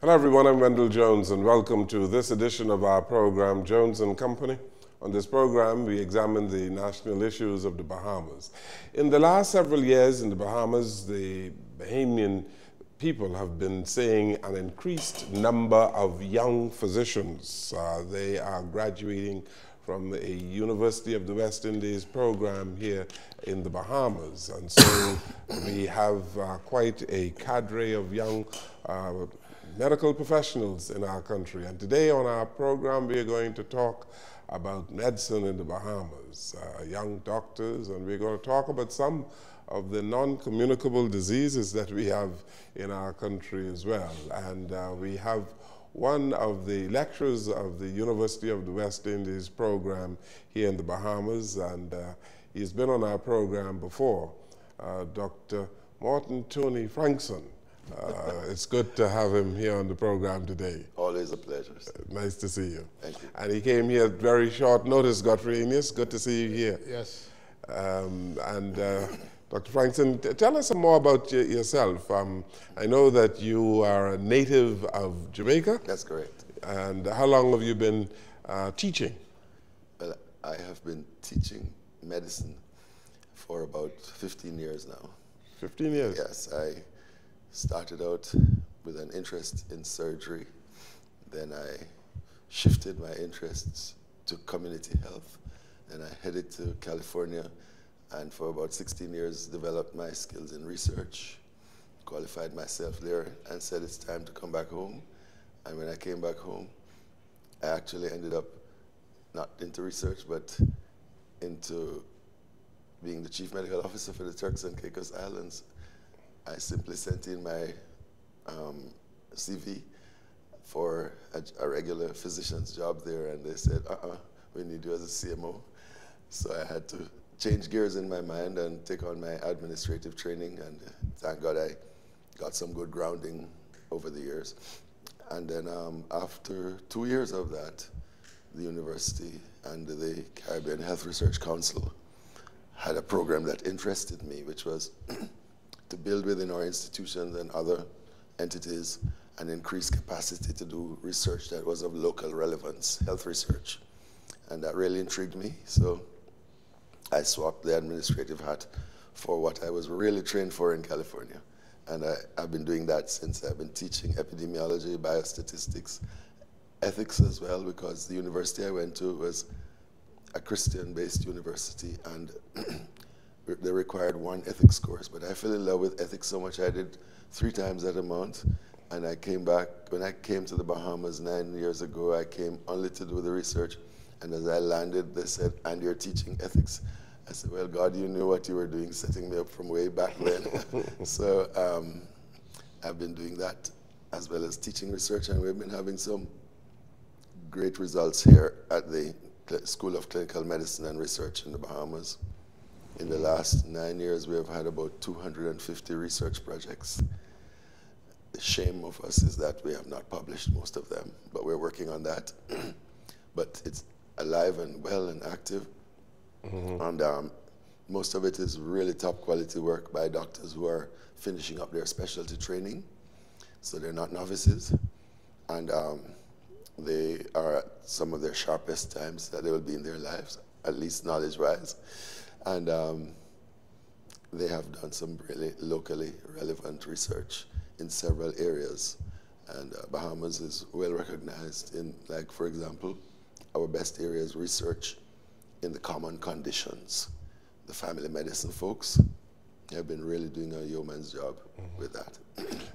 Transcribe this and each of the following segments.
Hello everyone, I'm Wendell Jones and welcome to this edition of our program, Jones and Company. On this program, we examine the national issues of the Bahamas. In the last several years in the Bahamas, the Bahamian people have been seeing an increased number of young physicians. They are graduating from a University of the West Indies program here in the Bahamas. And so we have quite a cadre of young medical professionals in our country. And today on our program, we are going to talk about medicine in the Bahamas, young doctors, and we're going to talk about some of the non-communicable diseases that we have in our country as well. And we have one of the lecturers of the University of the West Indies program here in the Bahamas, and he's been on our program before, Dr. Morton Frankson. It's good to have him here on the program today. Always a pleasure. Nice to see you. Thank you. And he came here at very short notice, Godfrey Enius. Good to see you here. Yes. Dr. Frankson, tell us some more about yourself. I know that you are a native of Jamaica. That's correct. And how long have you been teaching? Well, I have been teaching medicine for about 15 years now. 15 years? Yes. I started out with an interest in surgery. Then I shifted my interests to community health. Then I headed to California and for about 16 years developed my skills in research, qualified myself there and said it's time to come back home. And when I came back home, I actually ended up not into research but into being the chief medical officer for the Turks and Caicos Islands. I simply sent in my CV for a regular physician's job there, and they said, we need you as a CMO. So I had to change gears in my mind and take on my administrative training, and thank God I got some good grounding over the years. And then after 2 years of that, the university and the Caribbean Health Research Council had a program that interested me, which was to build within our institutions and other entities and increase capacity to do research that was of local relevance, health research. And that really intrigued me. So I swapped the administrative hat for what I was really trained for in California. And I've been doing that since. I've been teaching epidemiology, biostatistics, ethics as well, because the university I went to was a Christian-based university, and they required one ethics course, but I fell in love with ethics so much I did 3 times that amount. And I came back, when I came to the Bahamas 9 years ago, I came only to do the research. And as I landed, they said, and you're teaching ethics. I said, well, God, you knew what you were doing, setting me up from way back then. So I've been doing that as well as teaching research, and we've been having some great results here at the School of Clinical Medicine and Research in the Bahamas. In the last 9 years, we have had about 250 research projects. The shame of us is that we have not published most of them, but we're working on that. But it's alive and well and active. And most of it is really top quality work by doctors who are finishing up their specialty training. So they're not novices. And they are at some of their sharpest times that they will be in their lives, at least knowledge-wise. And they have done some really locally relevant research in several areas. And Bahamas is well recognized in, like, for example, our best area is research in the common conditions. The family medicine folks have been really doing a yeoman's job with that.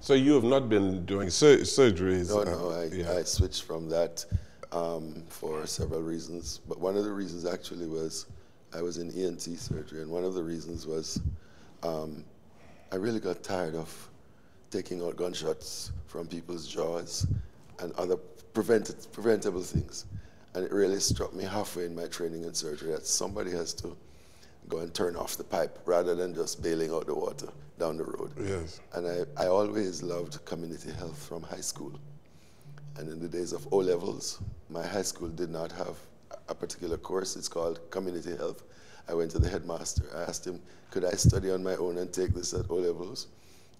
So you have not been doing surgeries? No, I switched from that for several reasons. But one of the reasons actually was I was in ENT surgery, and one of the reasons was I really got tired of taking out gunshots from people's jaws and other preventable things. And it really struck me halfway in my training in surgery that somebody has to go and turn off the pipe rather than just bailing out the water down the road. Yes. And I always loved community health from high school. And in the days of O-levels, my high school did not have a particular course. It's called community health. I went to the headmaster. I asked him, could I study on my own and take this at O-levels?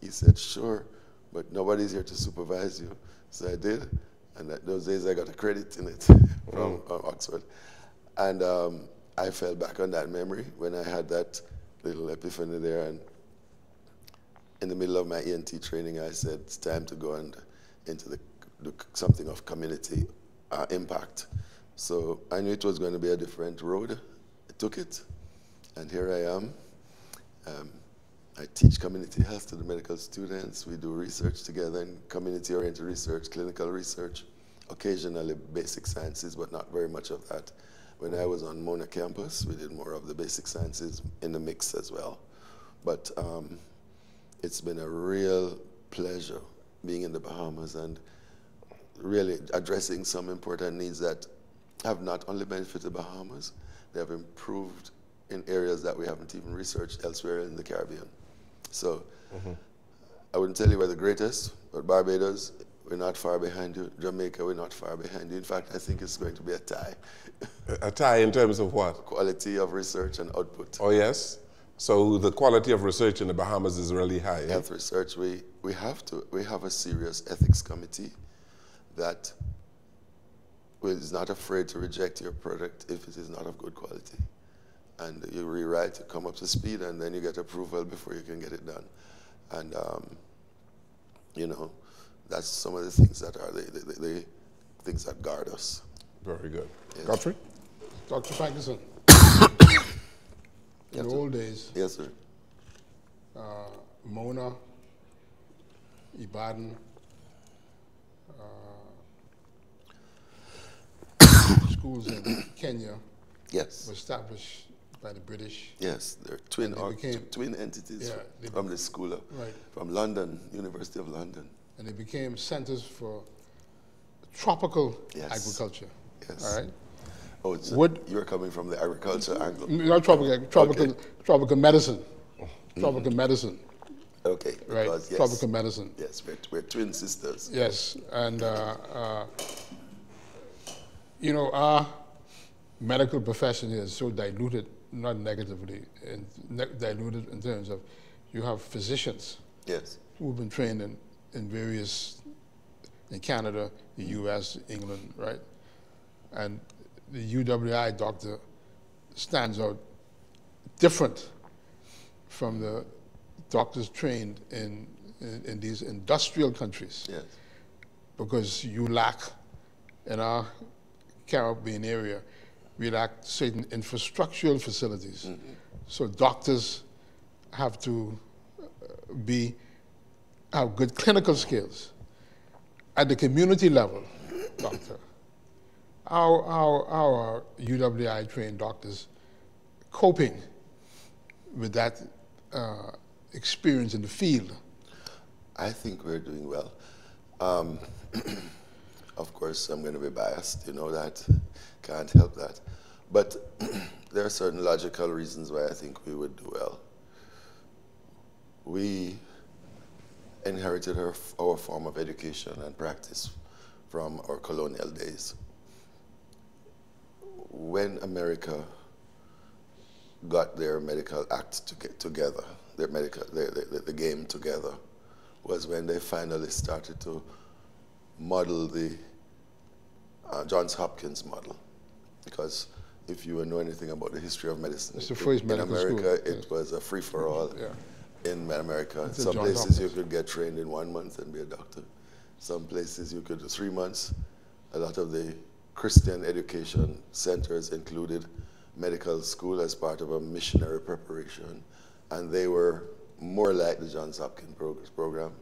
He said, sure, but nobody's here to supervise you. So I did, and those days I got a credit in it from Oxford. And I fell back on that memory when I had that little epiphany there. And in the middle of my ENT training, I said, it's time to go and into something of community impact. So I knew it was going to be a different road. I took it, and here I am. I teach community health to the medical students. We do research together in community-oriented research, clinical research, occasionally basic sciences, but not very much of that. When I was on Mona campus, we did more of the basic sciences in the mix as well. But it's been a real pleasure being in the Bahamas and really addressing some important needs that have not only benefited the Bahamas, they have improved in areas that we haven't even researched elsewhere in the Caribbean. So I wouldn't tell you we're the greatest, but Barbados, we're not far behind you. Jamaica, we're not far behind you. In fact, I think it's going to be a tie. A tie in terms of what? Quality of research and output. Oh, yes? So the quality of research in the Bahamas is really high. Health research, we have a serious ethics committee that is not afraid to reject your product if it is not of good quality. And you rewrite, you come up to speed, and then you get approval before you can get it done. And, you know, that's some of the things that are the things that guard us. Very good. Yes. Godfrey? Dr. Frankson, in the old days, Yes, sir. Mona, Ibadan, schools in Kenya Yes. were established by the British. Yes, they're twin entities Yeah, from the school, right. from London, University of London. And they became centers for tropical Yes. agriculture. Yes. All right? Oh, so you're coming from the agriculture angle. Not tropical, Okay. tropical medicine. Tropical medicine, Okay, right? because, yes. Tropical medicine. Yes, we're twin sisters. Yes, and you know, our medical profession here is so diluted, not negatively, diluted in terms of you have physicians Yes. who've been trained in various, in Canada, the US, England, right? And the UWI doctor stands out different from the doctors trained in these industrial countries. Yes. Because you lack, in our Caribbean area, we lack certain infrastructural facilities. So doctors have to have good clinical skills. At the community level, doctor, our UWI trained doctors coping with that experience in the field? I think we're doing well. Of course, I'm going to be biased, you know that. Can't help that. But there are certain logical reasons why I think we would do well. We inherited our form of education and practice from our colonial days. When America got their medical act together, the game together, was when they finally started to model the Johns Hopkins model. Because if you know anything about the history of medicine, it's the first in medical America, school. it was a free-for-all. Yeah. In America, It's some Johns places you Hopkins. could get trained in 1 month and be a doctor. Some places you could do 3 months. A lot of the Christian education centers included medical school as part of a missionary preparation, and they were more like the Johns Hopkins program.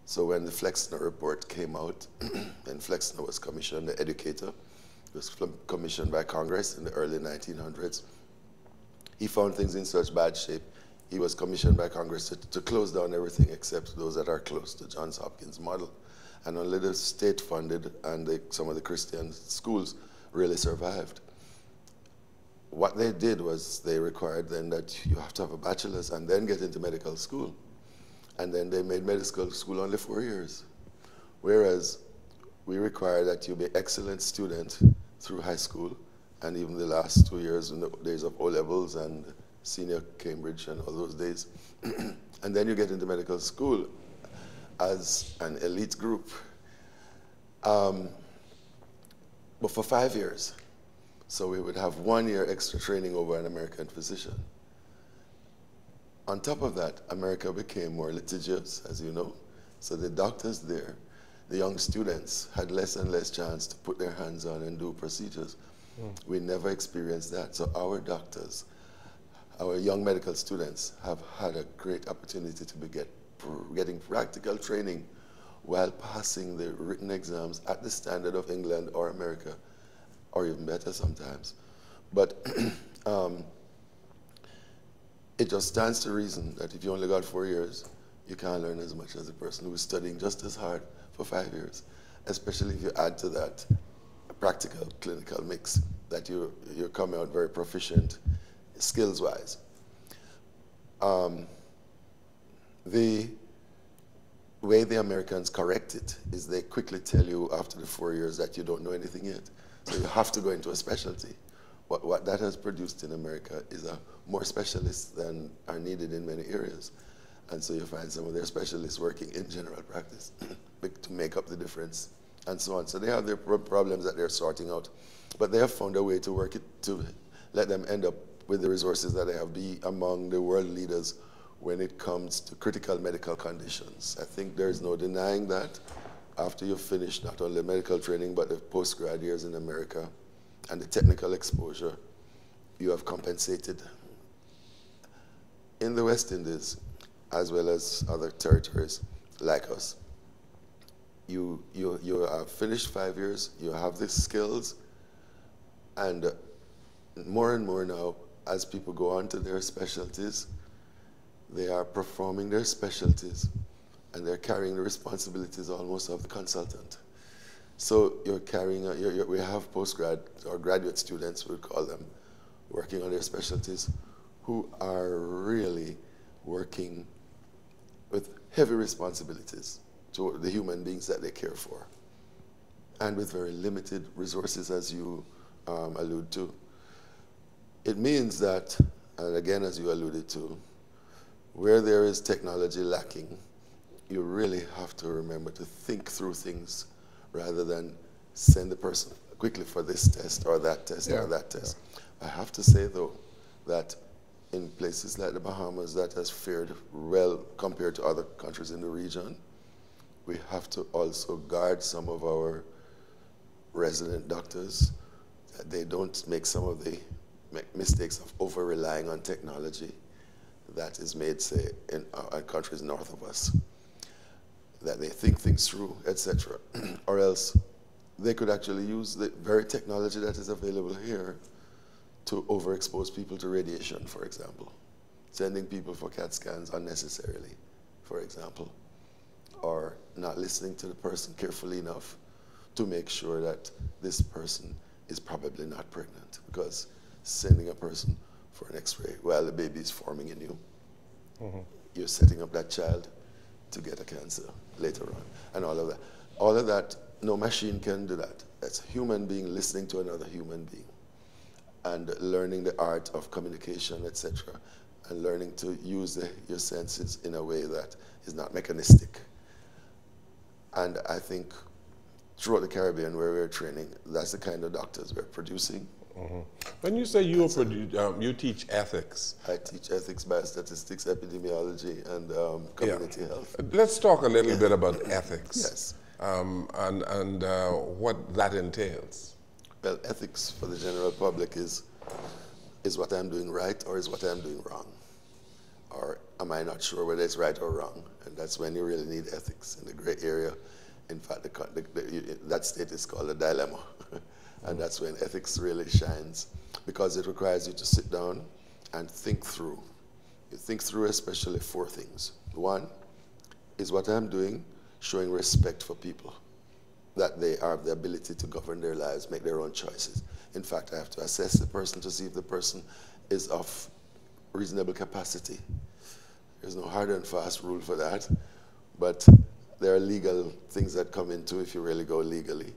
So when the Flexner report came out, and Flexner was commissioned, the educator, was commissioned by Congress in the early 1900s, he found things in such bad shape, he was commissioned by Congress to close down everything except those that are close to Johns Hopkins model. And only the state-funded and some of the Christian schools really survived. What they did was they required then that you have to have a bachelor's and then get into medical school. And then they made medical school only 4 years. Whereas we require that you be an excellent student through high school and even the last 2 years in the days of O-levels and senior Cambridge and all those days. And then you get into medical school. as an elite group, but for 5 years. So we would have 1 year extra training over an American physician. On top of that, America became more litigious, as you know. So the doctors there, the young students, had less and less chance to put their hands on and do procedures. We never experienced that. So our doctors, our young medical students, have had a great opportunity to be getting practical training while passing the written exams at the standard of England or America, or even better sometimes. But it just stands to reason that if you only got 4 years, you can't learn as much as a person who is studying just as hard for 5 years, especially if you add to that a practical clinical mix that you're coming out very proficient skills-wise. The way the Americans correct it is they quickly tell you after the 4 years that you don't know anything yet. So you have to go into a specialty. What that has produced in America is more specialists than are needed in many areas. And so you find some of their specialists working in general practice to make up the difference and so on. So they have their problems that they're sorting out. But they have found a way to work it, to let them end up with the resources that they have, be among the world leaders when it comes to critical medical conditions. I think there's no denying that after you've finished not only medical training, but the postgrad years in America and the technical exposure, you have compensated. In the West Indies, as well as other territories like us, you have finished 5 years, you have the skills, and more now, as people go on to their specialties, they are performing their specialties, and they're carrying the responsibilities almost of the consultant. So you're carrying, we have postgrad or graduate students, we call them, working on their specialties, who are really working with heavy responsibilities to the human beings that they care for, and with very limited resources, as you allude to. It means that, and again, as you alluded to, where there is technology lacking, you really have to remember to think through things rather than send the person quickly for this test or that test or that test. I have to say, though, that in places like the Bahamas that has fared well compared to other countries in the region, we have to also guard some of our resident doctors that they don't make some of the mistakes of over-relying on technology that is made, say, in countries north of us, that they think things through, etc. Or else they could actually use the very technology that is available here to overexpose people to radiation, for example. Sending people for CAT scans unnecessarily, for example. Or not listening to the person carefully enough to make sure that this person is probably not pregnant, because sending a person for an x-ray while the baby is forming in you, you're setting up that child to get a cancer later on, and all of that. All of that, no machine can do that. That's a human being listening to another human being and learning the art of communication, etc., and learning to use your senses in a way that is not mechanistic. And I think throughout the Caribbean where we're training, that's the kind of doctors we're producing. When you say you teach ethics. I teach ethics, biostatistics, epidemiology, and community health. Let's talk a little bit about ethics. Yes. And what that entails. Well, ethics for the general public is what I'm doing right or is what I'm doing wrong? Or am I not sure whether it's right or wrong? And that's when you really need ethics in the gray area. In fact, that state is called a dilemma. And that's when ethics really shines, because it requires you to sit down and think through. You think through especially 4 things. 1 is what I'm doing showing respect for people, that they have the ability to govern their lives, make their own choices. In fact, I have to assess the person to see if the person is of reasonable capacity. There's no hard and fast rule for that, but there are legal things that come into if you really go legally.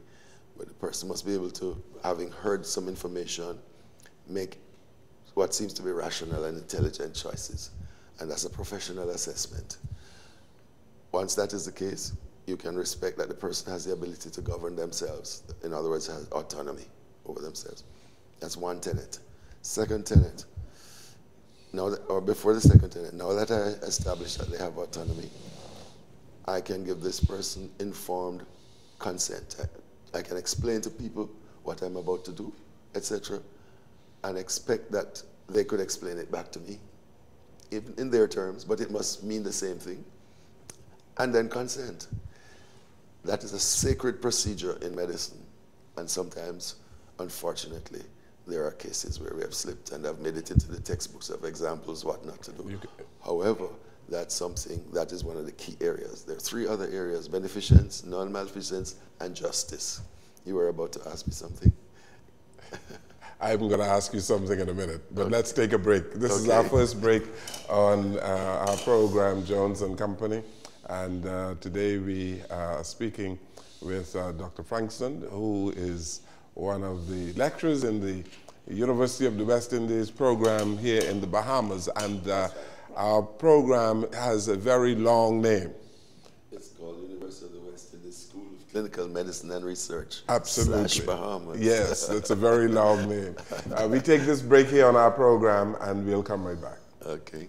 But the person must be able to, having heard some information, make what seems to be rational and intelligent choices. And that's a professional assessment. Once that is the case, you can respect that the person has the ability to govern themselves. In other words, has autonomy over themselves. That's one tenet. Second tenet, or before the second tenet, now that I establish that they have autonomy, I can give this person informed consent. I can explain to people what I'm about to do, etc., and expect that they could explain it back to me, even in their terms, but it must mean the same thing. And then consent. That is a sacred procedure in medicine. And sometimes, unfortunately, there are cases where we have slipped and have made it into the textbooks of examples what not to do. However, that's something that is one of the key areas. There are three other areas: beneficence, non-malfeasance, and justice. You were about to ask me something. I'm going to ask you something in a minute, but let's take a break. This is our first break on our program, Jones and Company. And today we are speaking with Dr. Frankson, who is one of the lecturers in the University of the West Indies program here in the Bahamas. And our program has a very long name. It's called University of the West Indies School of Clinical Medicine and Research. Absolutely. Bahamas. Yes, that's a very long name. We take this break here on our program and we'll come right back. Okay.